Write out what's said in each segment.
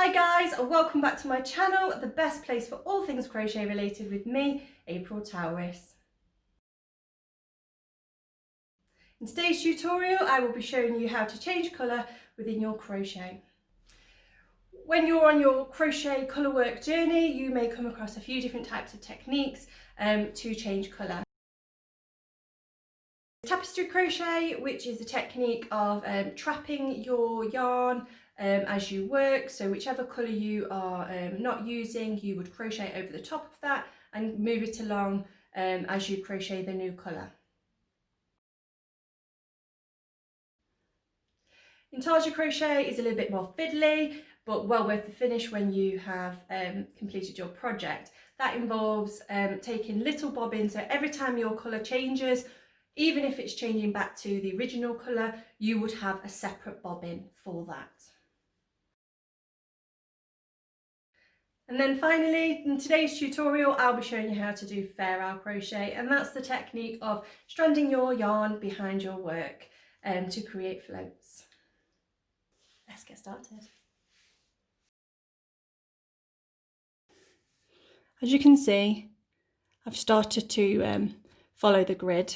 Hi guys, and welcome back to my channel, the best place for all things crochet related with me, April Towriess. In today's tutorial, I will be showing you how to change colour within your crochet. When you're on your crochet colour work journey, you may come across a few different types of techniques to change colour. Tapestry crochet, which is a technique of trapping your yarn as you work, so whichever colour you are not using, you would crochet over the top of that and move it along as you crochet the new colour. Intarsia crochet is a little bit more fiddly, but well worth the finish when you have completed your project. That involves taking little bobbins, so every time your colour changes, even if it's changing back to the original colour, you would have a separate bobbin for that. And then finally, in today's tutorial, I'll be showing you how to do Fairisle crochet, and that's the technique of stranding your yarn behind your work to create floats. Let's get started. As you can see, I've started to follow the grid.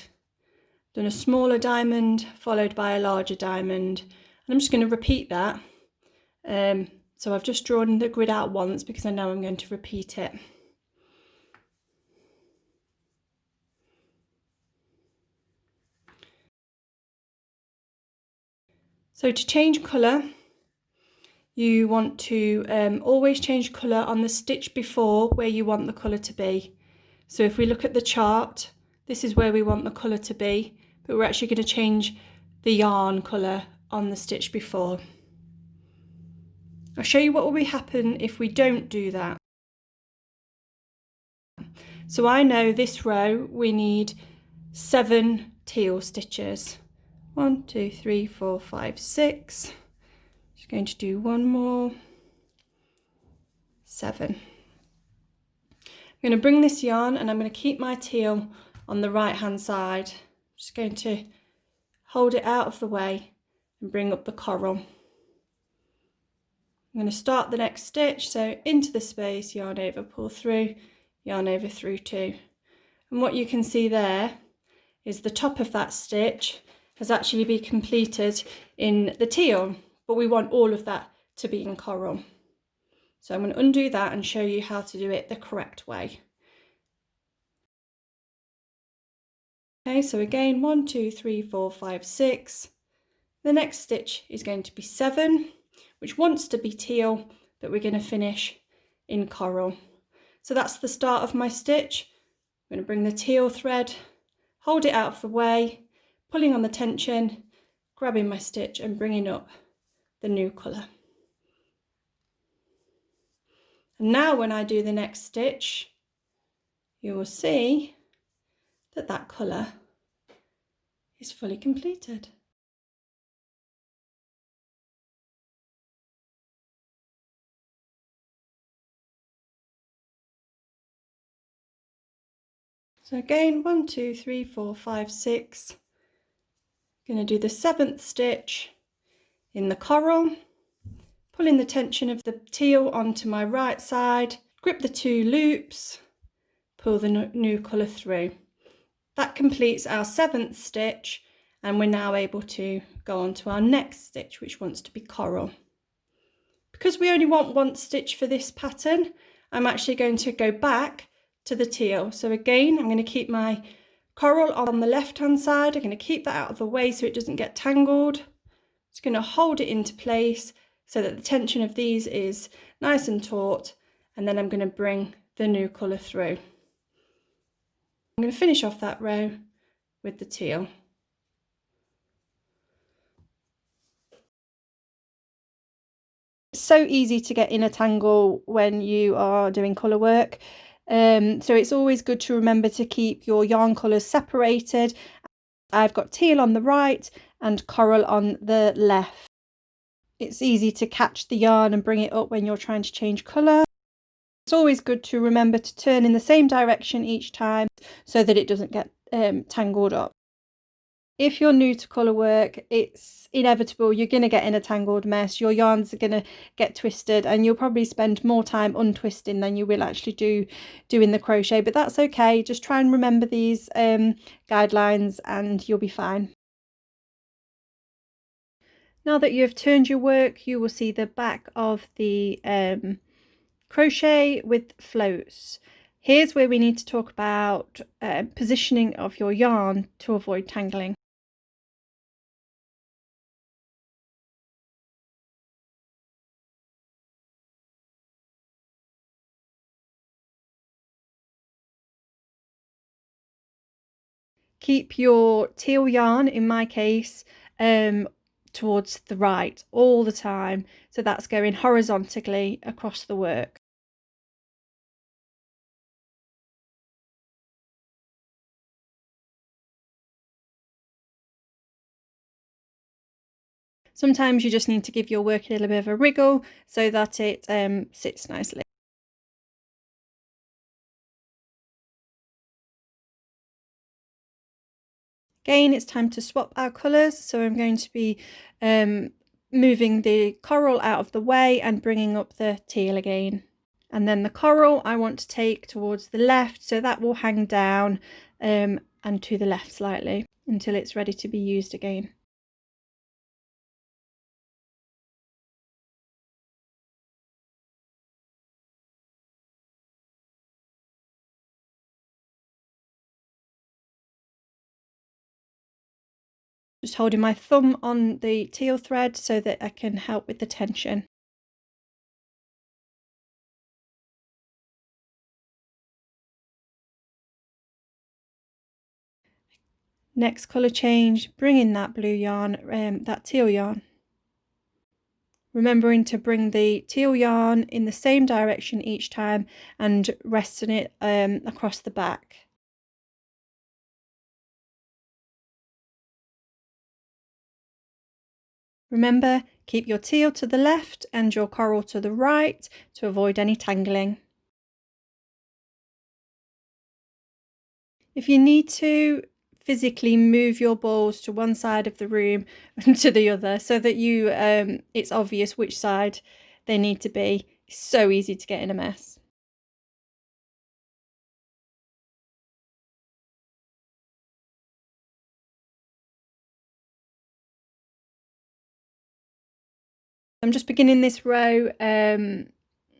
Done a smaller diamond followed by a larger diamond, and I'm just going to repeat that. So I've just drawn the grid out once because I know I'm going to repeat it. So to change colour, you want to always change colour on the stitch before where you want the colour to be. So if we look at the chart, this is where we want the colour to be, but we're actually going to change the yarn colour on the stitch before. I'll show you what will happen if we don't do that. So I know this row we need 7 teal stitches. 1, 2, 3, 4, 5, 6. Just going to do one more. 7. I'm going to bring this yarn and I'm going to keep my teal on the right hand side. I'm just going to hold it out of the way and bring up the coral. I'm going to start the next stitch, so into the space, yarn over, pull through, yarn over, through 2. And what you can see there is the top of that stitch has actually been completed in the teal, but we want all of that to be in coral. So I'm going to undo that and show you how to do it the correct way. Okay, so again, 1, 2, 3, 4, 5, 6. The next stitch is going to be 7, which wants to be teal, but we're going to finish in coral. So that's the start of my stitch. I'm going to bring the teal thread, hold it out of the way, pulling on the tension, grabbing my stitch and bringing up the new colour. And now when I do the next stitch, you will see that that colour is fully completed. So again, 1, 2, 3, 4, 5, 6. I'm going to do the 7th stitch in the coral, pulling the tension of the teal onto my right side, grip the 2 loops, pull the new colour through. That completes our 7th stitch, and we're now able to go on to our next stitch, which wants to be coral. Because we only want 1 stitch for this pattern, I'm actually going to go back to the teal. So again, I'm going to keep my coral on the left hand side. I'm going to keep that out of the way so it doesn't get tangled. Just going to hold it into place so that the tension of these is nice and taut, and then I'm going to bring the new colour through. I'm going to finish off that row with the teal. It's so easy to get in a tangle when you are doing colour work. So it's always good to remember to keep your yarn colours separated. I've got teal on the right and coral on the left. It's easy to catch the yarn and bring it up when you're trying to change colour. It's always good to remember to turn in the same direction each time so that it doesn't get tangled up. if you're new to Colourwork, it's inevitable you're going to get in a tangled mess. Your yarns are going to get twisted, and you'll probably spend more time untwisting than you will actually doing the crochet, but that's okay. Just try and remember these guidelines and you'll be fine. Now that you've turned your work, you will see the back of the crochet with floats. Here's where we need to talk about positioning of your yarn to avoid tangling. Keep your teal yarn, in my case, towards the right all the time, so that's going horizontally across the work. Sometimes you just need to give your work a little bit of a wriggle so that it sits nicely. Again, it's time to swap our colours, so I'm going to be moving the coral out of the way and bringing up the teal again. And then the coral I want to take towards the left, so that will hang down and to the left slightly until it's ready to be used again. Just holding my thumb on the teal thread so that I can help with the tension. Next colour change, bring in that blue yarn, that teal yarn. Remembering to bring the teal yarn in the same direction each time and resting it across the back. Remember, keep your teal to the left and your coral to the right to avoid any tangling. If you need to, physically move your balls to one side of the room and to the other so that you it's obvious which side they need to be. It's so easy to get in a mess. I'm just beginning this row in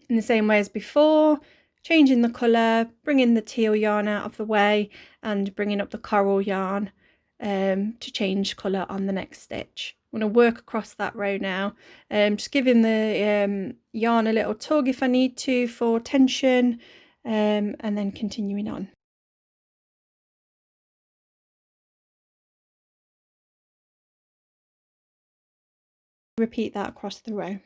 the same way as before, changing the colour, bringing the teal yarn out of the way and bringing up the coral yarn to change colour on the next stitch. I'm going to work across that row now, just giving the yarn a little tug if I need to for tension, and then continuing on. Repeat that across the row.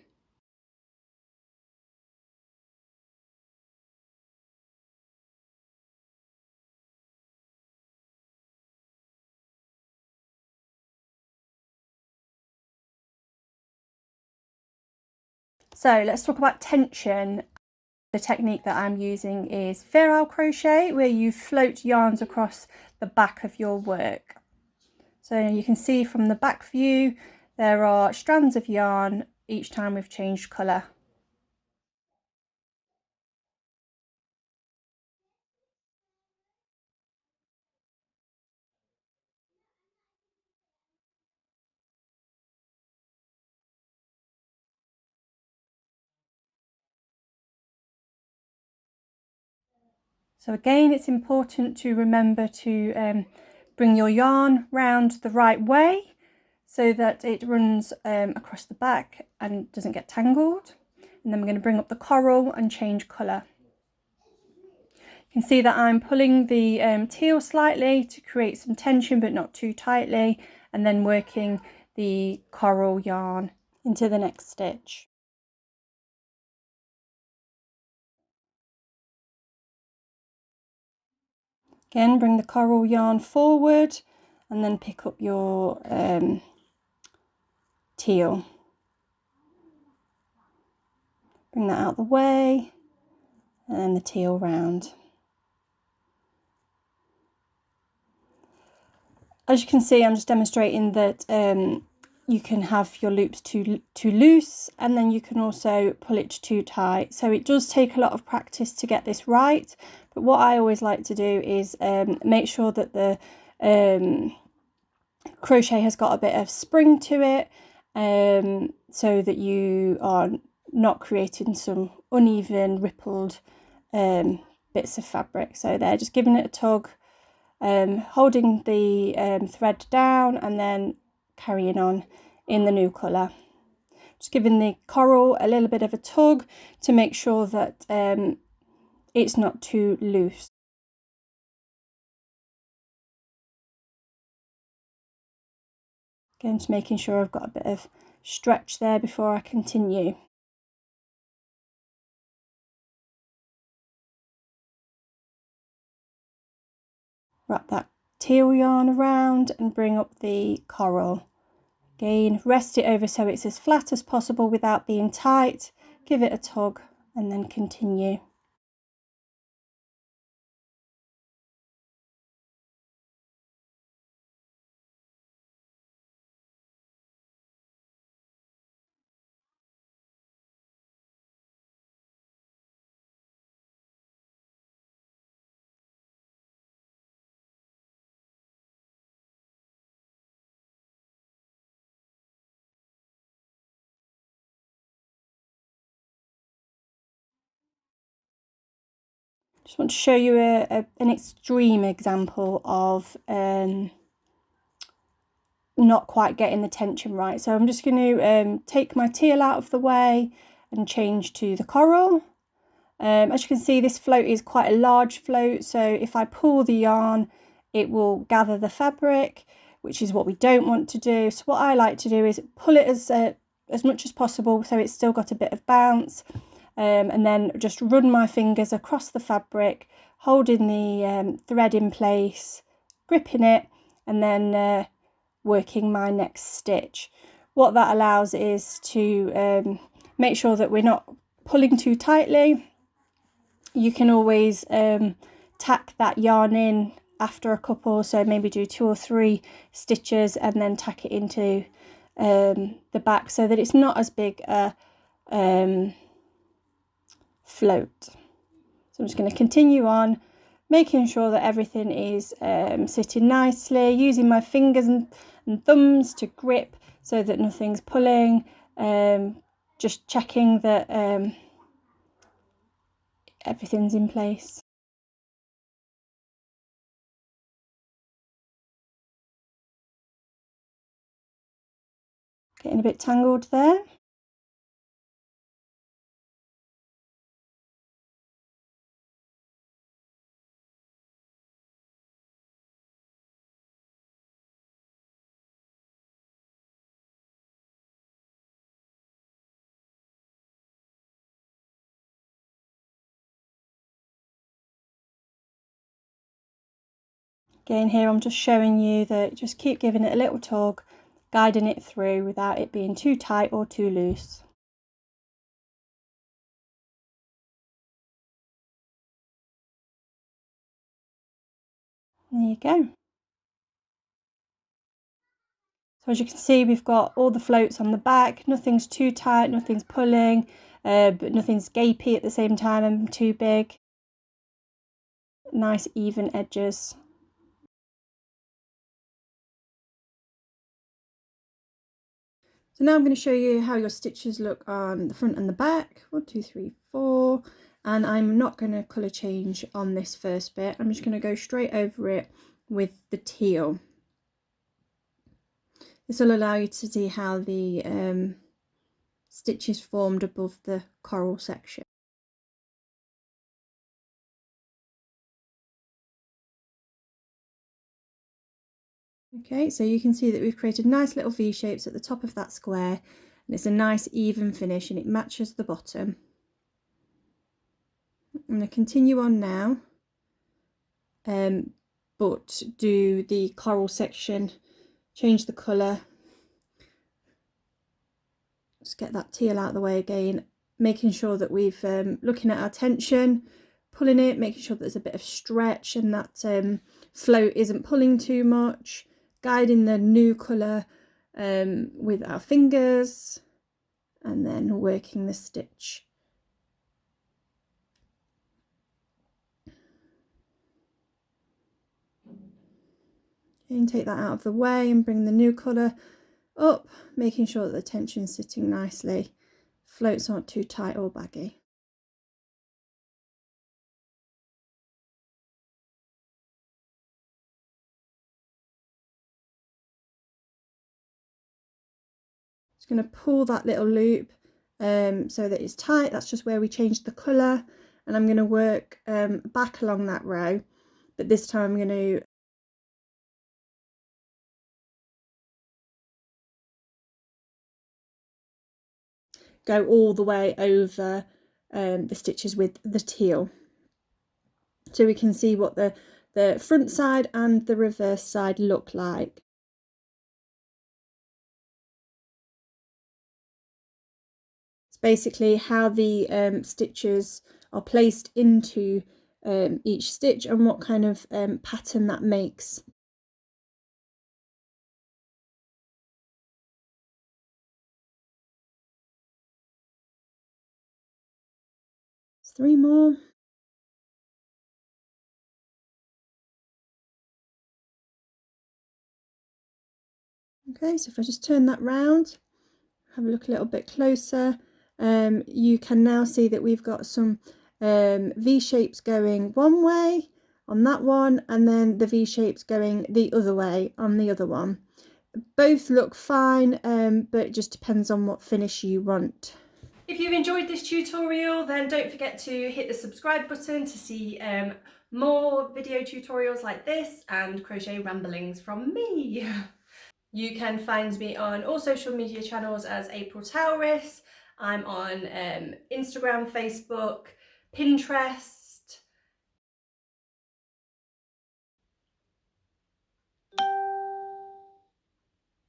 So let's talk about tension. The technique that I'm using is Fairisle Crochet, where you float yarns across the back of your work. So you can see from the back view there are strands of yarn each time we've changed colour. So again, it's important to remember to bring your yarn round the right way so that it runs across the back and doesn't get tangled. And then we're going to bring up the coral and change colour. You can see that I'm pulling the teal slightly to create some tension but not too tightly, and then working the coral yarn into the next stitch. Again, bring the coral yarn forward and then pick up your teal. Bring that out the way and then the teal round. As you can see, I'm just demonstrating that you can have your loops too loose, and then you can also pull it too tight. So it does take a lot of practice to get this right, but what I always like to do is make sure that the crochet has got a bit of spring to it, so that you are not creating some uneven rippled bits of fabric. So they're just giving it a tug, holding the thread down and then carrying on in the new colour. Just giving the coral a little bit of a tug to make sure that it's not too loose. Again, just making sure I've got a bit of stretch there before I continue. Wrap that teal yarn around and bring up the coral. Again, rest it over so it's as flat as possible without being tight. Give it a tug and then continue. Just want to show you an extreme example of not quite getting the tension right. So I'm just going to take my teal out of the way and change to the coral. As you can see, this float is quite a large float, so if I pull the yarn, it will gather the fabric, which is what we don't want to do. So what I like to do is pull it as much as possible so it's still got a bit of bounce, and then just run my fingers across the fabric, holding the thread in place, gripping it, and then working my next stitch. What that allows is to make sure that we're not pulling too tightly. You can always tack that yarn in after a couple, so maybe do 2 or 3 stitches and then tack it into the back so that it's not as big a float. So I'm just going to continue on, making sure that everything is sitting nicely, using my fingers and thumbs to grip so that nothing's pulling, just checking that everything's in place. Getting a bit tangled there. Again, here I'm just showing you that just keep giving it a little tug, guiding it through without it being too tight or too loose. There you go. So as you can see, we've got all the floats on the back, nothing's too tight, nothing's pulling, but nothing's gapey at the same time and too big. Nice even edges. So now I'm going to show you how your stitches look on the front and the back. 1, 2, 3, 4. And I'm not going to colour change on this first bit. I'm just going to go straight over it with the teal. This will allow you to see how the stitches formed above the coral section. Okay, so you can see that we've created nice little V shapes at the top of that square, and it's a nice even finish and it matches the bottom. I'm going to continue on now, but do the coral section, change the colour, just get that teal out of the way again, making sure that we've looking at our tension, pulling it, making sure that there's a bit of stretch and that float isn't pulling too much, guiding the new colour with our fingers and then working the stitch. And take that out of the way and bring the new colour up, making sure that the tension's sitting nicely, floats aren't too tight or baggy. Just going to pull that little loop so that it's tight. That's just where we changed the colour, and I'm going to work back along that row, but this time I'm going to go all the way over the stitches with the teal, so we can see what the front side and the reverse side look like. It's basically how the stitches are placed into each stitch and what kind of pattern that makes. Three more. Okay, so if I just turn that round, have a look a little bit closer, you can now see that we've got some V shapes going one way on that one, and then the V shapes going the other way on the other one. Both look fine, but it just depends on what finish you want. If you've enjoyed this tutorial, then don't forget to hit the subscribe button to see more video tutorials like this and crochet ramblings from me. You can find me on all social media channels as April Towriess. I'm on Instagram, Facebook, Pinterest.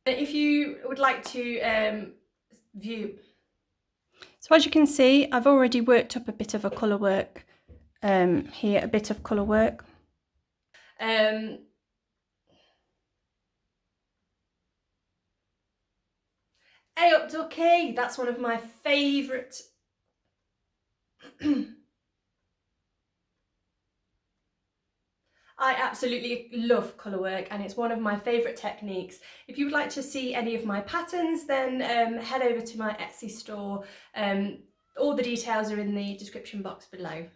If you would like to view. So as you can see, I've already worked up a bit of a colour work here, a bit of colour work. Hey up ducky, that's one of my favourite I absolutely love colour work, and it's one of my favourite techniques. If you would like to see any of my patterns, then head over to my Etsy store. All the details are in the description box below.